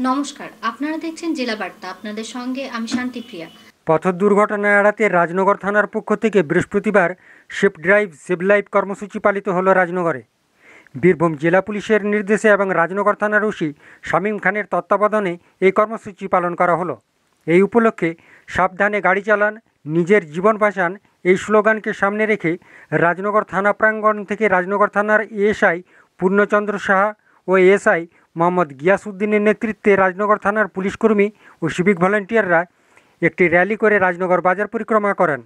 নমস্কার, আপনারা দেখছেন জেলা বার্তা। আপনাদের সঙ্গে আমি শান্তিপ্রিয়া। পথ দুর্ঘটনা এড়াতে রাজনগর থানার পক্ষ থেকে বৃহস্পতিবার সেফ ড্রাইভ সেভ লাইফ কর্মসূচি পালিত হলো রাজনগরে। বীরভূম জেলা পুলিশের নির্দেশে এবং রাজনগর থানার ওসি শামীম খানের তত্ত্বাবধানে এই কর্মসূচি পালন করা হলো। এই উপলক্ষে সাবধানে গাড়ি চালান, নিজের জীবন বাঁচান এই স্লোগানকে সামনে রেখে রাজনগর থানা প্রাঙ্গণ থেকে রাজনগর থানার এএসআই পূর্ণচন্দ্র সাহা ও এএসআই মোহাম্মদ গিয়াসউদ্দিনের নেতৃত্বে রাজনগর থানার পুলিশকর্মী ও সিভিক ভলান্টিয়াররা একটি র্যালি করে রাজনগর বাজার পরিক্রমা করেন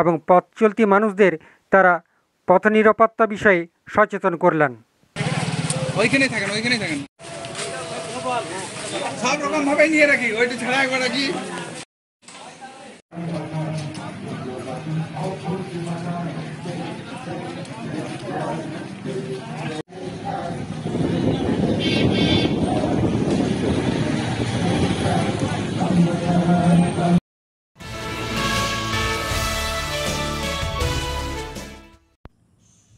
এবং পথ চলতি মানুষদের তারা পথ নিরাপত্তা বিষয়ে সচেতন করলেন। ওইখানেই থাকেন সব রকম ভাবে নিয়ে রাখি, ওইটা ছাড়া একবার রাখি।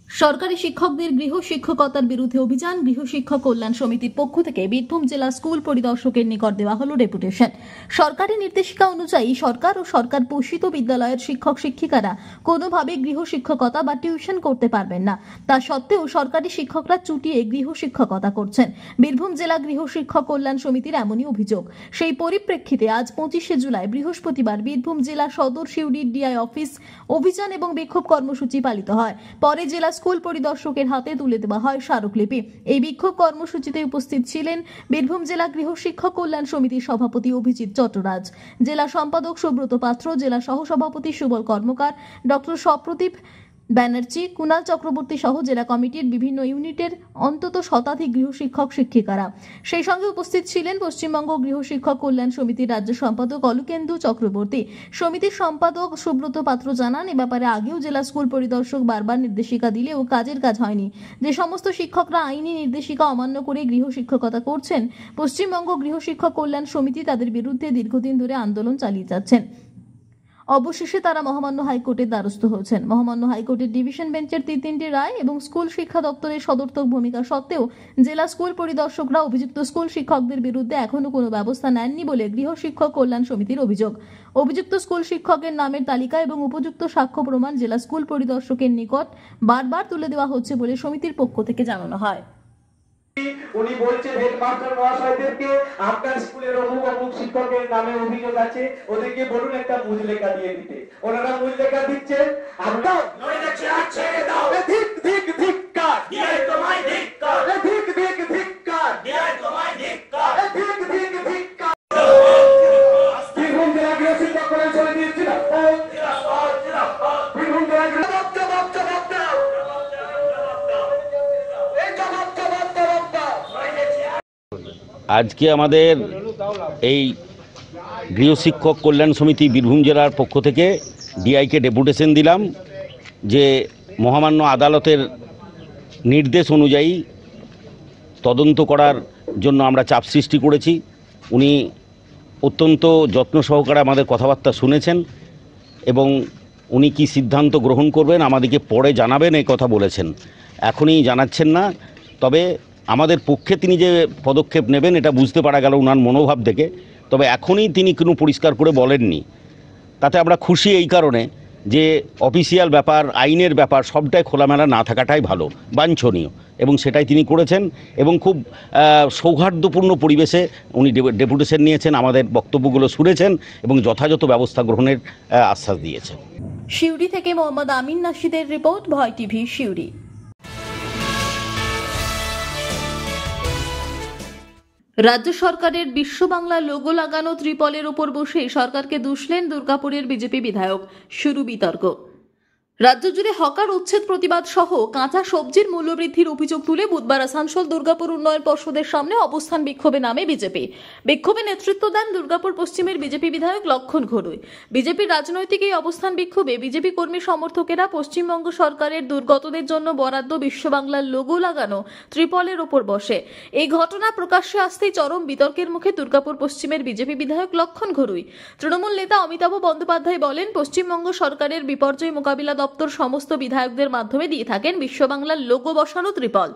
সরকারি শিক্ষকদের গৃহ শিক্ষকতার বিরুদ্ধে অভিযান। গৃহ শিক্ষক কল্যাণ সমিতির পক্ষ থেকে বীরভূম জেলা স্কুল পরিদর্শকের নিকট দেওয়া হলো ডেপুটেশন। সরকারি নির্দেশিকা অনুযায়ী সরকার ও সরকার পোষিত বিদ্যালয়ের শিক্ষক শিক্ষিকারা কোনোভাবে গৃহ শিক্ষকতা বা টিউশন করতে পারবেন না। তা সত্ত্বেও সরকারি শিক্ষকরা চুটিয়ে গৃহ শিক্ষকতা করছেন। বীরভূম জেলা গৃহ শিক্ষক কল্যাণ সমিতির এমনই অভিযোগ। সেই পরিপ্রেক্ষিতে আজ 25শে জুলাই বৃহস্পতিবার বীরভূম জেলা সদর সিউড়ির ডিআই অফিস অভিযান এবং বিক্ষোভ কর্মসূচি পালিত হয়। পরে জেলা স্কুল পরিদর্শকের হাতে তুলে দেওয়া হয় স্মারকলিপি। এই বিক্ষোভ কর্মসূচিতে উপস্থিত ছিলেন বীরভূম জেলা গৃহ শিক্ষক কল্যাণ সমিতির সভাপতি অভিজিৎ চট্টরাজ, জেলা সম্পাদক সুব্রত পাত্র, জেলা সহসভাপতি সুবল কর্মকার, ডক্টর সপ্রদীপ ব্যানার্জি, কুণাল চক্রবর্তী সহ জেলা কমিটির বিভিন্ন ইউনিটের অন্তত শতাধিক গৃহ শিক্ষক শিক্ষিকারা। সেই সঙ্গে উপস্থিত ছিলেন পশ্চিমবঙ্গ গৃহ শিক্ষক কল্যাণ সমিতির রাজ্য সম্পাদক অলোকেন্দু চক্রবর্তী। সমিতির সম্পাদক সুব্রত পাত্র জানান, এ ব্যাপারে আগেও জেলা স্কুল পরিদর্শক বারবার নির্দেশিকা দিলেও কাজের কাজ হয়নি। যে সমস্ত শিক্ষকরা আইনি নির্দেশিকা অমান্য করে গৃহ শিক্ষকতা করছেন, পশ্চিমবঙ্গ গৃহ শিক্ষক কল্যাণ সমিতি তাদের বিরুদ্ধে দীর্ঘদিন ধরে আন্দোলন চালিয়ে যাচ্ছেন। অবশেষে তারা মহামান্য হাইকোর্টের দ্বারস্থ হয়েছেন। মহামান্য হাইকোর্টের ডিভিশন বেঞ্চের তিনটি রায় এবং স্কুল শিক্ষা দপ্তরের সদর্থক ভূমিকা সত্ত্বেও জেলা স্কুল পরিদর্শকরা অভিযুক্ত স্কুল শিক্ষকদের বিরুদ্ধে এখনো কোনো ব্যবস্থা নেননি বলে গৃহ শিক্ষক কল্যাণ সমিতির অভিযোগ। অভিযুক্ত স্কুল শিক্ষকের নামের তালিকা এবং উপযুক্ত সাক্ষ্য প্রমাণ জেলা স্কুল পরিদর্শকের নিকট বারবার তুলে দেওয়া হচ্ছে বলে সমিতির পক্ষ থেকে জানানো হয়। উনি বলছেন হেডমাস্টার মহাশয়দেরকে, আপনার স্কুলের অমুক অমুক শিক্ষকের নামে অভিযোগ আছে, ওদেরকে বলুন একটা মূল লেখা দিয়ে দিতে। ওনারা মূল লেখা দিচ্ছেন, আমরা নইলে ছেড়ে দাও। ঠিক ঠিক ঠিক কাজ দিয়ে তোমায় ঠিক কাজ, ঠিক ঠিক ঠিক কাজ দিয়ে তোমায় ঠিক কাজ, ঠিক ঠিক ঠিক কাজ। বীরভূম জেলা গৃহ শিক্ষক কল্যাণ সমিতির জিন্দাবাদ, বীরভূম জেলা গৃহ আজকে আমাদের এই গৃহ শিক্ষক কল্যাণ সমিতি বীরভূম জেলার পক্ষ থেকে ডিআইকে ডেপুটেশন দিলাম যে মহামান্য আদালতের নির্দেশ অনুযায়ী তদন্ত করার জন্য আমরা চাপ সৃষ্টি করেছি। উনি অত্যন্ত যত্ন সহকারে আমাদের কথাবার্তা শুনেছেন এবং উনি কি সিদ্ধান্ত গ্রহণ করবেন আমাদেরকে পরে জানাবেন এই কথা বলেছেন। এখনই জানাচ্ছেন না, তবে আমাদের পক্ষে তিনি যে পদক্ষেপ নেবেন এটা বুঝতে পারা গেল ওনার মনোভাব দেখে। তবে এখনই তিনি কোনো পরিষ্কার করে বলেননি। তাতে আমরা খুশি এই কারণে যে অফিসিয়াল ব্যাপার, আইনের ব্যাপার সবটাই খোলামেলা না থাকাটাই ভালো, বাঞ্ছনীয়, এবং সেটাই তিনি করেছেন এবং খুব সৌহার্দ্যপূর্ণ পরিবেশে উনি ডেপুটেশন নিয়েছেন, আমাদের বক্তব্যগুলো শুনেছেন এবং যথাযথ ব্যবস্থা গ্রহণের আশ্বাস দিয়েছেন। সিউড়ি থেকে মোহাম্মদ আমিন নাশিদের রিপোর্ট, ভয় টিভি, সিউড়ি। রাজ্য সরকারের বিশ্ব বাংলা লোগো লাগানো ত্রিপলের উপর বসে সরকারকে দুষলেন দুর্গাপুরের বিজেপি বিধায়ক। শুরু বিতর্ক। রাজ্য জুড়ে হকার উচ্ছেদ প্রতিবাদ সহ কাঁচা সবজির মূল্যবৃদ্ধির অভিযোগ তুলে বুধবার আসানসোল দুর্গাপুর উন্নয়ন পর্ষদের সামনে অবস্থান বিক্ষোভে নামে বিজেপি। বিক্ষোভে নেতৃত্ব দেন দুর্গাপুর পশ্চিমের বিজেপি বিধায়ক লক্ষণ ঘড়ুই। বিজেপির রাজনৈতিক এই অবস্থান বিক্ষোভে বিজেপি কর্মী সমর্থকেরা পশ্চিমবঙ্গ সরকারের দুর্গতদের জন্য বরাদ্দ বিশ্ব বাংলার লোগো লাগানো ত্রিপলের ওপর বসে। এই ঘটনা প্রকাশ্যে আসতেই চরম বিতর্কের মুখে দুর্গাপুর পশ্চিমের বিজেপি বিধায়ক লক্ষণ ঘড়ুই। তৃণমূল নেতা অমিতাভ বন্দ্যোপাধ্যায় বলেন, পশ্চিমবঙ্গ সরকারের বিপর্যয় মোকাবিলা দপ্তর সমস্ত বিধায়কদের মাধ্যমে দিয়ে থাকেন বিশ্ব বাংলার লোগো বসানো ত্রিপল।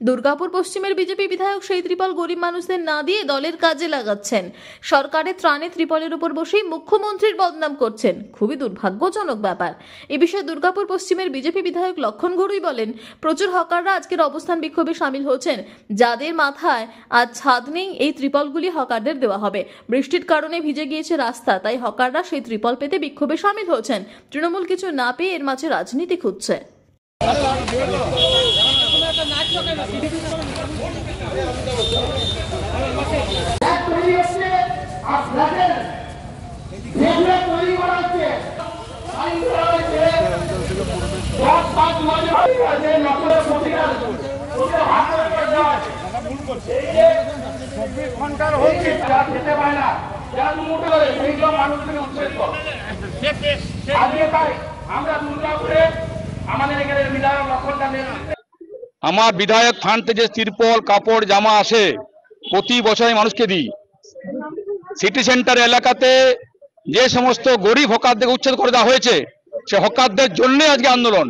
দুর্গাপুর পশ্চিমের বিজেপি বিধায়ক সেই ত্রিপল গরিব মানুষদের না দিয়ে দলের কাজে লাগাচ্ছেন। সরকারের ত্রাণে ত্রিপলের উপর বসেই মুখ্যমন্ত্রীর বদনাম করছেন, খুবই দুর্ভাগ্যজনক ব্যাপার। এ বিষয়ে দুর্গাপুর পশ্চিমের বিজেপি বিধায়ক লক্ষণ ঘড়ুই বলেন, প্রচুর হকাররা আজকের অবস্থান বিক্ষোভে সামিল হচ্ছেন। যাদের মাথায় আজ ছাদ নেই, এই ত্রিপলগুলি হকারদের দেওয়া হবে। বৃষ্টির কারণে ভিজে গিয়েছে রাস্তা, তাই হকাররা সেই ত্রিপল পেতে বিক্ষোভে সামিল হচ্ছেন। তৃণমূল কিছু না পেয়ে এর মাঝে রাজনীতি খুঁজছে। আমার বিধায়ক ফান্ড থেকে তিরপল কাপড় জামা আসে, প্রতি বছর আমি মানুষকে দিই। সিটি সেন্টার এলাকাতে যে সমস্ত গরিব হকারদের উচ্ছেদ করে দেওয়া হয়েছে, সে হকারদের জন্যই আজকে আন্দোলন।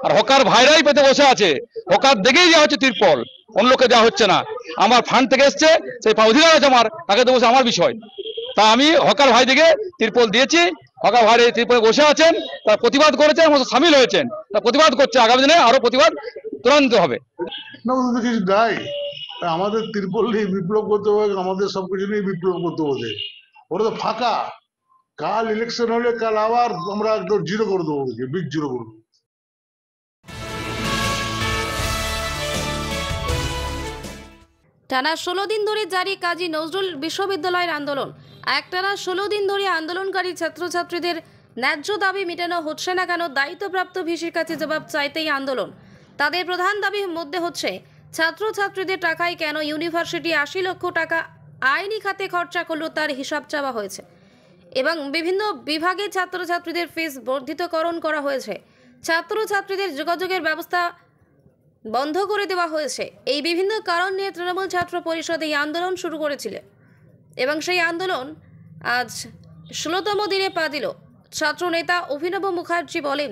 আর হকার ভাইরাই পেতে বসে আছে, হকার দেখেই দেওয়া হচ্ছে তিরপল, অন্য লোকে দেওয়া হচ্ছে না। আমার ফান্ড থেকে এসছে, সেই অধিকার আছে আমার, তাকে দেবো, আমার বিষয়। তা আমি হকার ভাই দিকে তিরপল দিয়েছি। হকার ভাই এই তিরপলে বসে আছেন, তার প্রতিবাদ করেছেন, সামিল হয়েছেন, তার প্রতিবাদ করছে। আগামী দিনে আরো প্রতিবাদ তুরান্বিত হবে। না, ওদের তো কিছু দেয়, আমাদের তিরপল নিয়ে বিপ্লব করতে হবে, আমাদের সবকিছু নিয়ে বিপ্লব করতে হবে। ওরা তো ফাঁকা। কাল ইলেকশন হলে কাল আবার আমরা একদম জিরো করে দেবো, বিগ জিরো করে দেবো। টানা 16 দিন ধরে জারি কাজী নজরুল বিশ্ববিদ্যালয়ের আন্দোলন। একটানা 16 দিন ধরে আন্দোলনকারী ছাত্রছাত্রীদের ন্যায্য দাবি মেটানো হচ্ছে না কেন, দায়িত্বপ্রাপ্ত ভিসির কাছে জবাব চাইতেই আন্দোলন। তাদের প্রধান দাবির মধ্যে হচ্ছে ছাত্রছাত্রীদের টাকায় কেন ইউনিভার্সিটি 80 লক্ষ টাকা আইনি খাতে খরচা করলো তার হিসাব চাওয়া হয়েছে, এবং বিভিন্ন বিভাগে ছাত্রছাত্রীদের ফিস বর্ধিতকরণ করা হয়েছে। ছাত্রছাত্রীদের যোগাযোগের ব্যবস্থা বন্ধ করে দেওয়া হয়েছে। এই বিভিন্ন কারণ নিয়ে তৃণমূল ছাত্র পরিষদ এই আন্দোলন শুরু করেছিল, এবং সেই আন্দোলন আজ 16তম দিনে পা দিল। ছাত্র নেতা অভিনব মুখার্জি বলেন,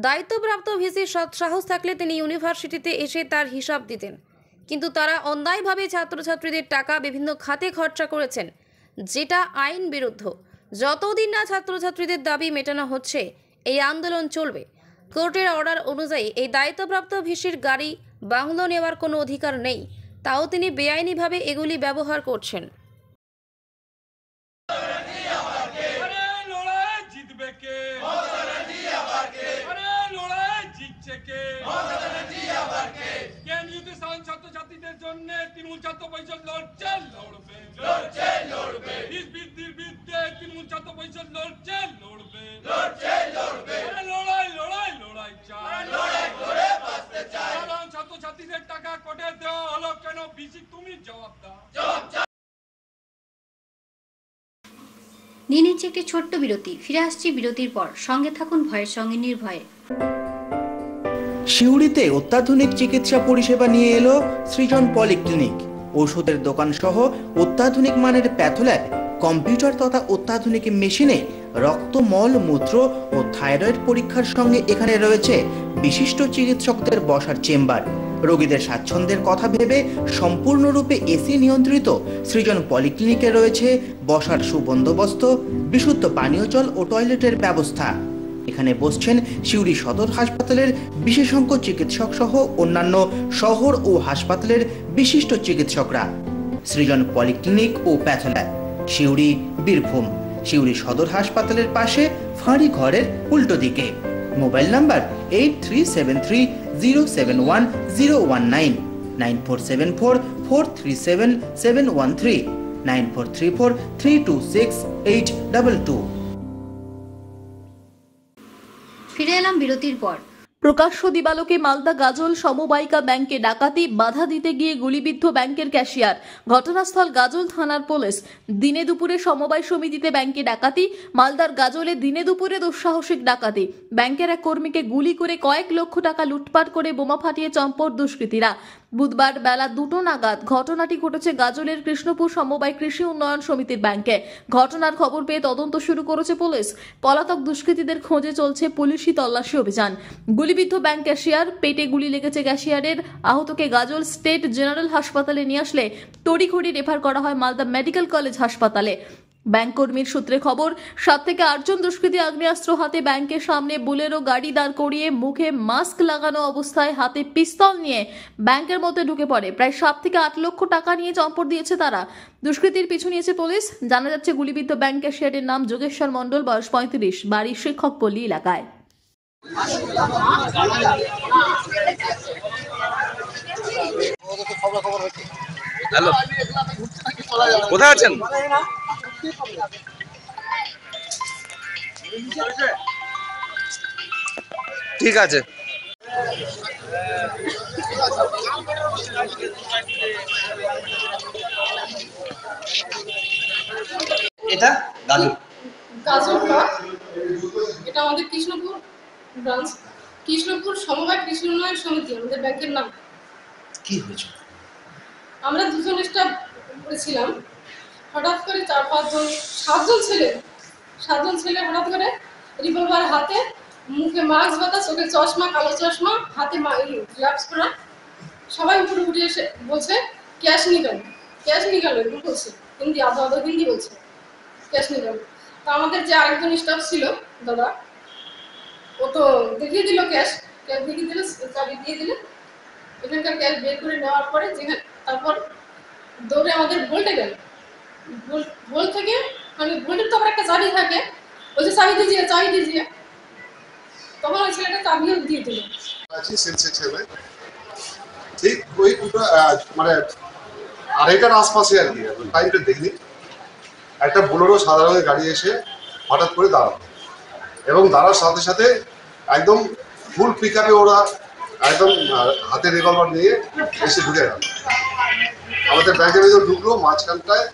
দায়িত্বপ্রাপ্ত ভিসি সৎ সাহস থাকলে তিনি ইউনিভার্সিটিতে এসে তার হিসাব দিতেন, কিন্তু তারা অন্যায়ভাবে ছাত্রছাত্রীদের টাকা বিভিন্ন খাতে খরচা করেছেন, যেটা আইন বিরুদ্ধ। যতদিন না ছাত্রছাত্রীদের দাবি মেটানো হচ্ছে, এই আন্দোলন চলবে। কোর্টের অর্ডার অনুযায়ী এই দায়িত্বপ্রাপ্ত ভিসির গাড়ি বাংলো নেওয়ার কোনো অধিকার নেই, তাও তিনি বেআইনিভাবে এগুলি ব্যবহার করছেন। ছাত্রছাত্রীদের জন্য তৃণমূল ছাত্র পরিষদ লড়বে। বৃদ্ধির বিরুদ্ধে তৃণমূল ছাত্র পরিষদ লড়বে। লড়াই চাই। ছাত্রছাত্রীদের টাকা কোটে দেওয়া হলো কেন, বিসি তুমি জবাব দাও। নিয়ে নিচ্ছে একটি ছোট্ট বিরতি, ফিরে আসছি বিরতির পর। সঙ্গে থাকুন ভয়ের সঙ্গে নির্ভয়ে। সিউড়িতে অত্যাধুনিক চিকিৎসা পরিষেবা নিয়ে এলো সৃজন পলিক্লিনিক। ওষুধের দোকান সহ অত্যাধুনিক মানের প্যাথোল্যাব, কম্পিউটার তথা অত্যাধুনিক মেশিনে রক্ত, মল, মূত্র ও থাইরয়েড পরীক্ষার সঙ্গে এখানে রয়েছে বিশিষ্ট চিকিৎসকদের বসার চেম্বার। রোগীদের স্বাচ্ছন্দ্যের কথা ভেবে সম্পূর্ণরূপে এসি নিয়ন্ত্রিত সৃজন পলিক্লিনিকে রয়েছে বসার সুবন্দোবস্ত, বিশুদ্ধ পানীয় জল ও টয়লেটের ব্যবস্থা। এখানে বসছেন সিউড়ি সদর হাসপাতালের বিশেষজ্ঞ চিকিৎসক সহ অন্যান্য শহর ও হাসপাতালের বিশিষ্ট চিকিৎসকরা। সৃজন পলিক্লিনিক ও প্যাথোল্যাব, সিউড়ি, বীরভূম। সিউড়ি সদর হাসপাতালের পাশে ফাঁড়ি ঘরের উল্টো দিকে। Mobile number 8373071019, 9474437713, 9434326822। ফিরে এলাম বিরতির পর। প্রকাশ্য দিবালোকে মালদা গাজল সমবায়িকা ব্যাংকে ডাকাতি, বাধা দিতে গিয়ে গুলিবিদ্ধ ব্যাংকের ক্যাশিয়ার। ঘটনাস্থল গাজল থানার পুলিশ। দিনে দুপুরে সমবায় সমিতিতে ব্যাংকে ডাকাতি। মালদার গাজলে দিনে দুপুরে দুঃসাহসিক ডাকাতি। ব্যাংকের এক কর্মীকে গুলি করে কয়েক লক্ষ টাকা লুটপাট করে বোমা ফাটিয়ে চম্পট দুষ্কৃতীরা। বুধবার বেলা 2টো নাগাদ ঘটনাটি ঘটেছে গাজলের কৃষ্ণপুর সমবায় কৃষি উন্নয়ন সমিতির ব্যাংকে। ঘটনার খবর পেয়ে তদন্ত শুরু করেছে পুলিশ। পলাতক দুষ্কৃতীদের খোঁজে চলছে পুলিশি তল্লাশি অভিযান। গুলিবিদ্ধ ব্যাংক ক্যাশিয়ার, পেটে গুলি লেগেছে ক্যাশিয়ারের। আহতকে গাজল স্টেট জেনারেল হাসপাতালে নিয়ে আসলে তড়িঘড়ি রেফার করা হয় মালদা মেডিকেল কলেজ হাসপাতালে। ব্যাংক কর্মীর সূত্রে খবর, 7 থেকে 8 জন দুষ্কৃতী আগ্নেয়াস্ত্র হাতে ব্যাংকের সামনে বুলেরো গাড়ি দাঁড় করিয়ে মুখে মাস্ক লাগানো অবস্থায় হাতে পিস্তল নিয়ে ব্যাংকের মধ্যে ঢুকে পড়ে। প্রায় 7 থেকে 8 লক্ষ টাকা নিয়ে চম্পট দিয়েছে তারা। দুষ্কৃতীর পিছু নিয়েছে পুলিশ। জানা যাচ্ছে গুলিবিদ্ধ ব্যাংক ক্যাশিয়ারের নাম যোগেশ্বর মণ্ডল, বয়স 35, বাড়ি শিক্ষকপল্লী এলাকায়। হ্যালো, কোথায় আছেন? ঠিক আছে। এটা গাজল ব্লক, এটা আমাদের কৃষ্ণপুর ব্রাঞ্চ, কৃষ্ণপুর সমবায় কৃষি উন্নয়ন সমিতি আমাদের ব্যাংকের নাম। কি হয়েছে? আমরা 2 জন স্টাফ করেছিলাম। হঠাৎ করে 7 জন ছেলে হঠাৎ করে রিভলভার হাতে, মুখে মাস্ক বাঁধা, চোখে চশমা, কালো চশমা, হাতে গ্লাভস পরা, সবাই উপরে উঠে এসে বলছে ক্যাশ নিকালো, ক্যাশ নিকালো, এরকম বলছে। হিন্দি, আধা আধা হিন্দি বলছে, ক্যাশ নিকালো। তো আমাদের যে আরেকজন স্টাফ ছিল দাদা, ও তো দেখিয়ে দিল ক্যাশ দেখিয়ে দিল, চাবি দিয়ে দিলে এখানকার ক্যাশ বের করে নেওয়ার পরে তারপর দৌড়ে আমাদের ভোল্টে গেল। ভোল্ট থেকে মানে ভোল্টের তো আবার একটা চাবি থাকে, বলছে চাবি দিজিয়ে, চাবি দিজিয়ে। তখন ওই ছেলেটা চাবিও দিয়ে দিল। ঠিক ওই মানে 2:30টার আশপাশে আর কি, টাইমটা দেখিনি, একটা বোলেরো সাদা রঙের গাড়ি এসে হঠাৎ করে দাঁড়ালো এবং দাঁড়ার সাথে সাথে একদম ফুল পিকআপে ওরা একদম হাতে রিভলভার নিয়ে এসে ঢুকে গেল। আমাদের ব্যাংকের ভিতরে ঢুকলো, মাঝখানটায়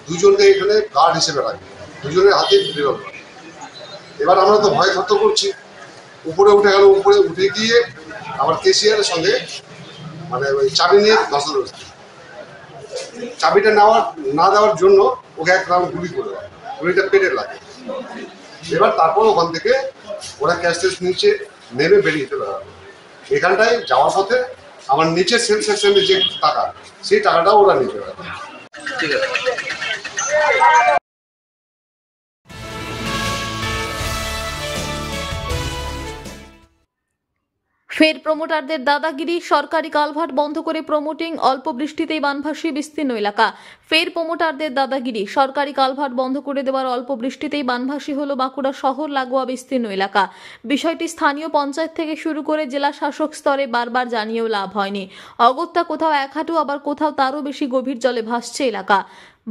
2 জনকে এখানে গার্ড হিসেবে রাখবে, 2 জনের হাতে রিভলভার। এবার আমরা তো ভয় থরথর করছি, উপরে উঠে গেল। উপরে উঠে গিয়ে আমার কেশিয়ারের সঙ্গে মানে ওই চাবি নিয়ে ধসাধ, চাবিটা না দেওয়ার জন্য ওকে 1 রাউন্ড গুলি করে দেয়, গুলিটা পেটে লাগে। এবার তারপর ওখান থেকে ওরা ক্যাশ ট্যাশ নিচে নেমে বেরিয়ে চলে গেল। এখানটায় যাওয়ার পথে আমার নিচের সেল সেকশনে যে টাকা, সেই টাকাটাও ওরা নিয়ে চলে গেল। ঠিক আছে। ফের প্রমোটারদের দাদাগিরি, সরকারি কালভার্ট বন্ধ করে প্রমোটিং, অল্প বৃষ্টিতেই বানভাসী বিস্তীর্ণ এলাকা। ফের প্রমোটারদের দাদাগিরি, সরকারি কালভার্ট বন্ধ করে দেওয়ার অল্প বৃষ্টিতেই বানভাসী হলো বাঁকুড়া শহর লাগোয়া বিস্তীর্ণ এলাকা। বিষয়টি স্থানীয় পঞ্চায়েত থেকে শুরু করে জেলা শাসক স্তরে বারবার জানিয়েও লাভ হয়নি। অগত্যা কোথাও 1 হাঁটু, আবার কোথাও তারও বেশি গভীর জলে ভাসছে এলাকা।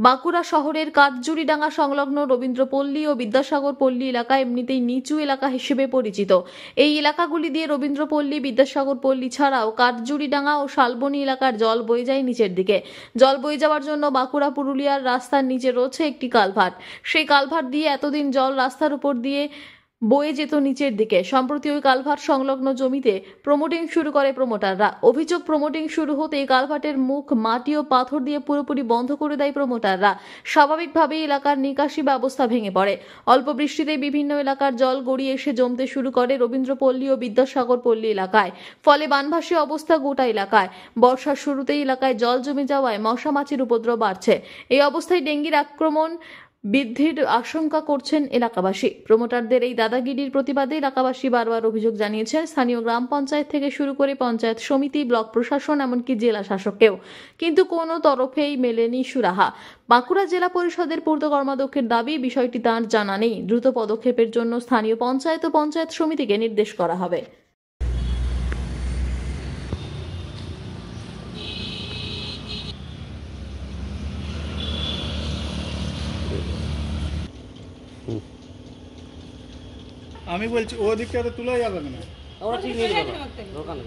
বাঁকুড়া শহরের কাঠজুড়িডাঙ্গা সংলগ্ন রবীন্দ্রপল্লী ও বিদ্যাসাগর পল্লী এলাকা এমনিতেই নিচু এলাকা হিসেবে পরিচিত। এই এলাকাগুলি দিয়ে রবীন্দ্রপল্লী, বিদ্যাসাগর পল্লী ছাড়াও কাঠজুড়িডাঙ্গা ও শালবনী এলাকার জল বয়ে যায় নিচের দিকে। জল বয়ে যাওয়ার জন্য বাঁকুড়া পুরুলিয়ার রাস্তার নিচে রয়েছে একটি কালভার্ট। সেই কালভার্ট দিয়ে এতদিন জল রাস্তার উপর দিয়ে বয়ে যেত নিচের দিকে। সম্প্রতি ওই কালভার্ট সংলগ্ন জমিতে প্রমোটিং শুরু করে প্রমোটাররা। অভিযোগ, প্রমোটিং শুরু হতে এই কালভার্টের মুখ মাটি ও পাথর দিয়ে পুরোপুরি বন্ধ করে দেয় প্রমোটাররা। স্বাভাবিকভাবেই এলাকার নিকাশি ব্যবস্থা ভেঙে পড়ে। অল্প বৃষ্টিতে বিভিন্ন এলাকার জল গড়িয়ে এসে জমতে শুরু করে রবীন্দ্রপল্লী ও বিদ্যাসাগর পল্লী এলাকায়। ফলে বানভাসী অবস্থা গোটা এলাকায়। বর্ষার শুরুতেই এলাকায় জল জমে যাওয়ায় মশা মাছির উপদ্রব বাড়ছে। এই অবস্থায় ডেঙ্গির আক্রমণ বৃদ্ধির আশঙ্কা করছেন এলাকাবাসী। প্রমোটারদের এই দাদাগিরির প্রতিবাদে এলাকাবাসী বারবার অভিযোগ জানিয়েছেন স্থানীয় গ্রাম পঞ্চায়েত থেকে শুরু করে পঞ্চায়েত সমিতি, ব্লক প্রশাসন, এমনকি জেলা শাসককেও, কিন্তু কোনো তরফেই মেলেনি সুরাহা। বাঁকুড়া জেলা পরিষদের পূর্ত কর্মাধ্যক্ষের দাবি, বিষয়টি তাঁর জানা নেই। দ্রুত পদক্ষেপের জন্য স্থানীয় পঞ্চায়েত ও পঞ্চায়েত সমিতিকে নির্দেশ করা হবে। আমি বলছি ওদিকটা তো তোলা যাবে না, ওরা ঠিক নিয়ে যাবে দোকানে।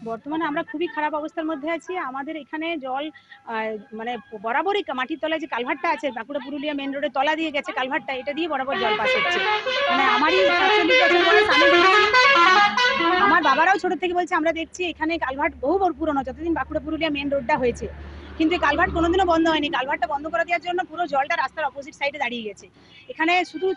বর্তমানে আমরা খুবই খারাপ অবস্থার মধ্যে আছি। আমাদের এখানে জল মানে বরাবরই মাটির তলায় যে কালভারটা আছে, বাঁকুড়া পুরুলিয়া মেন রোডের তলা দিয়ে গেছে কালভারটা, এটা দিয়ে বরাবর জল পাস হচ্ছে। মানে আমারই ৪৭ বছর বয়স, আমি দেখছি, আমার বাবারাও ছোট থেকে বলছে, আমরা দেখছি এখানে কালভার্ট বহু পুরনো, যতদিন বাঁকুড়া পুরুলিয়া মেন রোডটা হয়েছে, কিন্তু এই কালভার্ট কোনোদিনও বন্ধ হয়নি। কালভার্টটা বন্ধ করে দেওয়ার জন্য পুরো জলটা রাস্তার অপোজিট সাইডে দাঁড়িয়ে গেছে। এখানে শুধু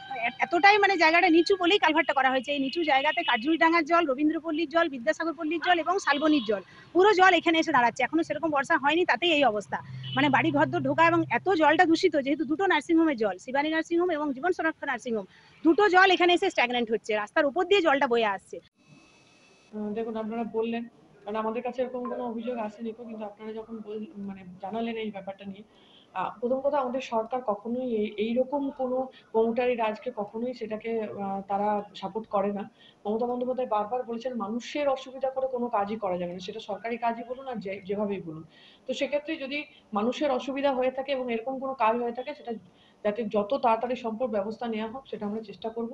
এতটাই মানে জায়গাটা নিচু বলেই কালভার্টটা করা হয়েছে। এই নিচু জায়গাতে কাজুরিডাঙ্গার জল, রবীন্দ্রপল্লীর জল, বিদ্যাসাগর পল্লীর জল এবং শালবনির জল, পুরো জল এখানে এসে দাঁড়াচ্ছে। এখনো সেরকম বর্ষা হয়নি, তাতেই এই অবস্থা। মানে বাড়ি ঘরদোর ঢোকা, এবং এত জলটা দূষিত, যেহেতু দুটো নার্সিংহোমের জল, শিবানী নার্সিংহোম এবং জীবন সুরক্ষা নার্সিংহোম, দুটো জল এখানে এসে স্ট্যাগন্যান্ট হচ্ছে, রাস্তার উপর দিয়ে জলটা বয়ে আসছে। দেখুন, আপনারা বললেন, কারণ আমাদের কাছে এরকম কোনো অভিযোগ আসেনি, কিন্তু আপনারা যখন মানে জানালেন এই ব্যাপারটা নিয়ে, প্রথম কথা, আমাদের সরকার কখনোই এইরকম কোনো মমতারি রাজকে কখনোই সেটাকে তারা সাপোর্ট করে না। মমতা বন্দ্যোপাধ্যায় বারবার বলেছেন মানুষের অসুবিধা করে কোনো কাজই করা যাবে না, সেটা সরকারি কাজই বলুন আর যেভাবেই বলুন। তো সেক্ষেত্রে যদি মানুষের অসুবিধা হয়ে থাকে এবং এরকম কোনো কাজ হয়ে থাকে, সেটা যাতে যত তাড়াতাড়ি সম্ভব ব্যবস্থা নেওয়া হোক, সেটা আমরা চেষ্টা করব।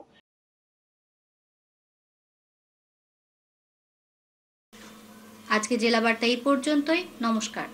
আজকে জেলা বার্তা এই পর্যন্তই। নমস্কার।